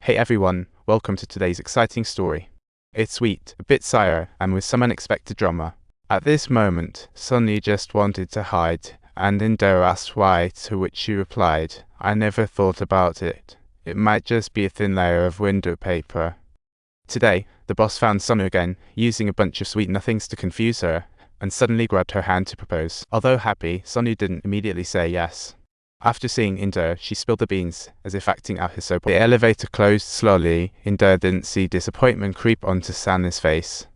Hey everyone, welcome to today's exciting story. It's sweet, a bit sour, and with some unexpected drama. At this moment, Sonny just wanted to hide, and Indo asked why, to which she replied, "I never thought about it. It might just be a thin layer of window paper." Today, the boss found Sonny again, using a bunch of sweet nothings to confuse her, and suddenly grabbed her hand to propose. Although happy, Sonny didn't immediately say yes. After seeing Indo, she spilled the beans, as if acting out his soap. The elevator closed slowly. Indo didn't see disappointment creep onto Sana's face.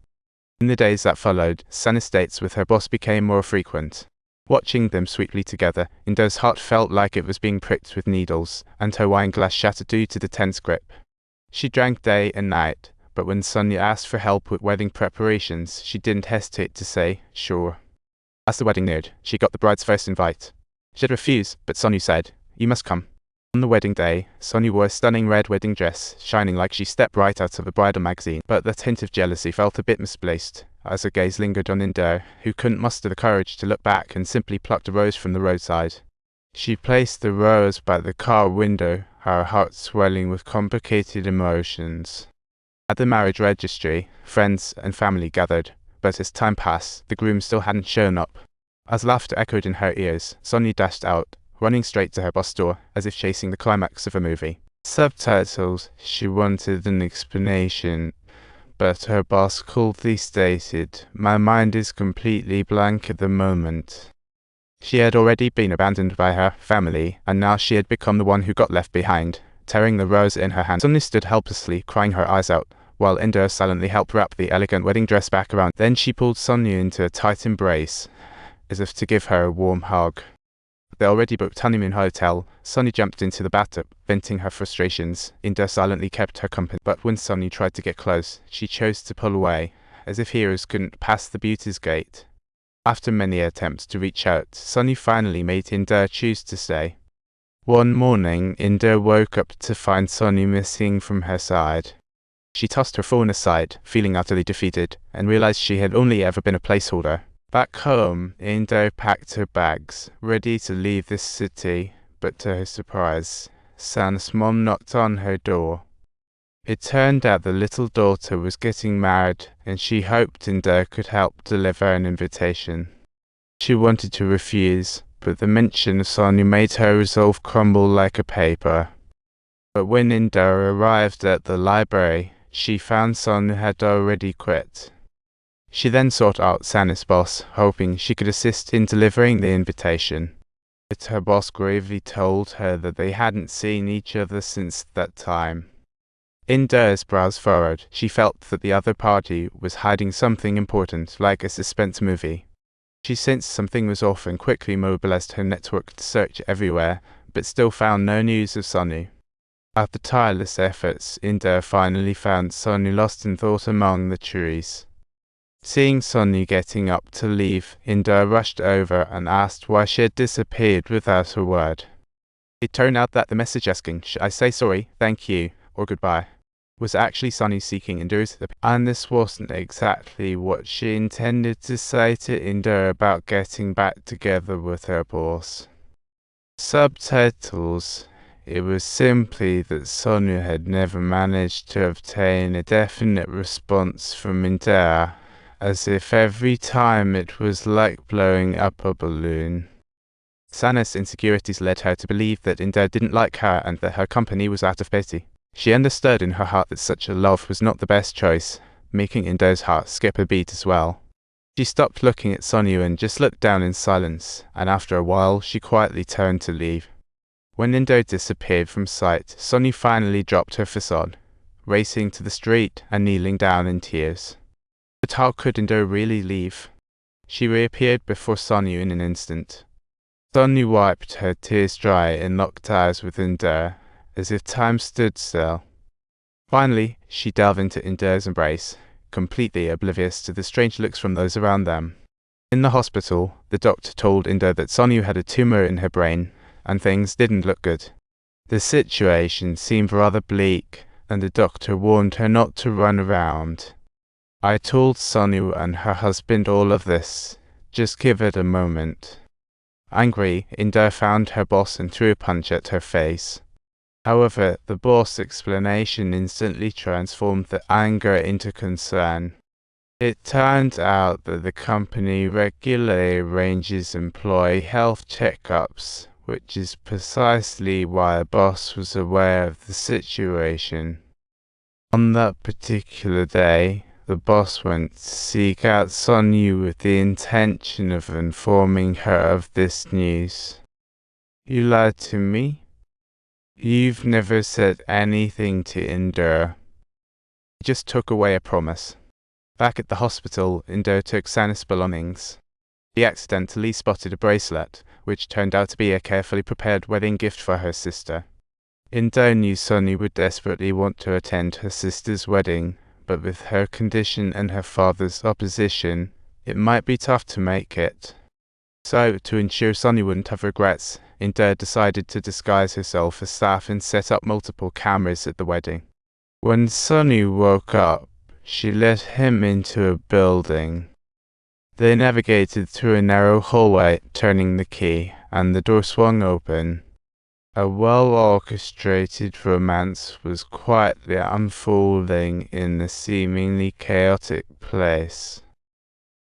In the days that followed, Sana's dates with her boss became more frequent. Watching them sweetly together, Indo's heart felt like it was being pricked with needles, and her wine glass shattered due to the tense grip. She drank day and night, but when Sonia asked for help with wedding preparations, she didn't hesitate to say, "Sure." As the wedding neared, she got the bride's first invite. She had refused, but Sonia said, "You must come." On the wedding day, Sonia wore a stunning red wedding dress, shining like she stepped right out of a bridal magazine, but the hint of jealousy felt a bit misplaced, as her gaze lingered on Indo, who couldn't muster the courage to look back and simply plucked a rose from the roadside. She placed the rose by the car window, her heart swelling with complicated emotions. At the marriage registry, friends and family gathered, but as time passed, the groom still hadn't shown up. As laughter echoed in her ears, Sonia dashed out, running straight to her boss' door, as if chasing the climax of a movie. Subtitles. She wanted an explanation, but her boss coldly stated, "My mind is completely blank at the moment." She had already been abandoned by her family, and now she had become the one who got left behind. Tearing the rose in her hand, Sonia stood helplessly, crying her eyes out, while Indo silently helped wrap the elegant wedding dress back around. Then she pulled Sonia into a tight embrace, as if to give her a warm hug. The already booked honeymoon hotel, Sonia jumped into the bathtub, venting her frustrations. Indo silently kept her company, but when Sonia tried to get close, she chose to pull away, as if heroes couldn't pass the beauty's gate. After many attempts to reach out, Sonia finally made Indo choose to stay. One morning, Indo woke up to find Sonia missing from her side. She tossed her phone aside, feeling utterly defeated, and realized she had only ever been a placeholder. Back home, Indo packed her bags, ready to leave the city, but to her surprise, Sana's mom knocked on her door. It turned out the little daughter was getting married, and she hoped Indo could help deliver an invitation. She wanted to refuse, but the mention of Sonia made her resolve crumble like a paper. But when Indo arrived at the library, she found Sonia had already quit. She then sought out Sana's boss, hoping she could assist in delivering the invitation. But her boss gravely told her that they hadn't seen each other since that time. Indo's brows furrowed. She felt that the other party was hiding something important, like a suspense movie. She sensed something was off and quickly mobilized her network to search everywhere, but still found no news of Sonia. After tireless efforts, Indo finally found Sonia lost in thought among the trees. Seeing Sonia getting up to leave, Indo rushed over and asked why she had disappeared without a word. It turned out that the message asking, "Should I say sorry, thank you, or goodbye?" was actually Sonia seeking Indo's opinion. And this wasn't exactly what she intended to say to Indo about getting back together with her boss. Subtitles. It was simply that Sonia had never managed to obtain a definite response from Indo, as if every time it was like blowing up a balloon. Sana's insecurities led her to believe that Indo didn't like her and that her company was out of pity. She understood in her heart that such a love was not the best choice, making Indo's heart skip a beat as well. She stopped looking at Sonia and just looked down in silence, and after a while she quietly turned to leave. When Indo disappeared from sight, Sonia finally dropped her facade, racing to the street and kneeling down in tears. But how could Indo really leave? She reappeared before Sonia in an instant. Sonia wiped her tears dry and locked eyes with Indo, as if time stood still. Finally, she delved into Indo's embrace, completely oblivious to the strange looks from those around them. In the hospital, the doctor told Indo that Sonia had a tumor in her brain, and things didn't look good. The situation seemed rather bleak, and the doctor warned her not to run around. "I told Sonia and her husband all of this. Just give it a moment." Angry, Indo found her boss and threw a punch at her face. However, the boss' explanation instantly transformed the anger into concern. It turned out that the company regularly arranges employee health checkups, which is precisely why the boss was aware of the situation. On that particular day, the boss went to seek out Sonyu with the intention of informing her of this news. "You lied to me? You've never said anything to Indo." He just took away a promise. Back at the hospital, Indo took Sanna's belongings. He accidentally spotted a bracelet, which turned out to be a carefully prepared wedding gift for her sister. Indo knew Sonny would desperately want to attend her sister's wedding, but with her condition and her father's opposition, it might be tough to make it. So, to ensure Sonny wouldn't have regrets, Indo decided to disguise herself as staff and set up multiple cameras at the wedding. When Sonny woke up, she led him into a building. They navigated through a narrow hallway, turning the key, and the door swung open. A well-orchestrated romance was quietly unfolding in the seemingly chaotic place.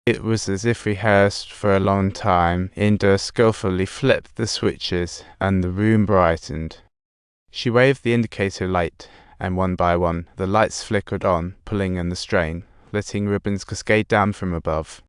It was as if rehearsed for a long time. Indo skillfully flipped the switches, and the room brightened. She waved the indicator light, and one by one, the lights flickered on, pulling on the strain, letting ribbons cascade down from above.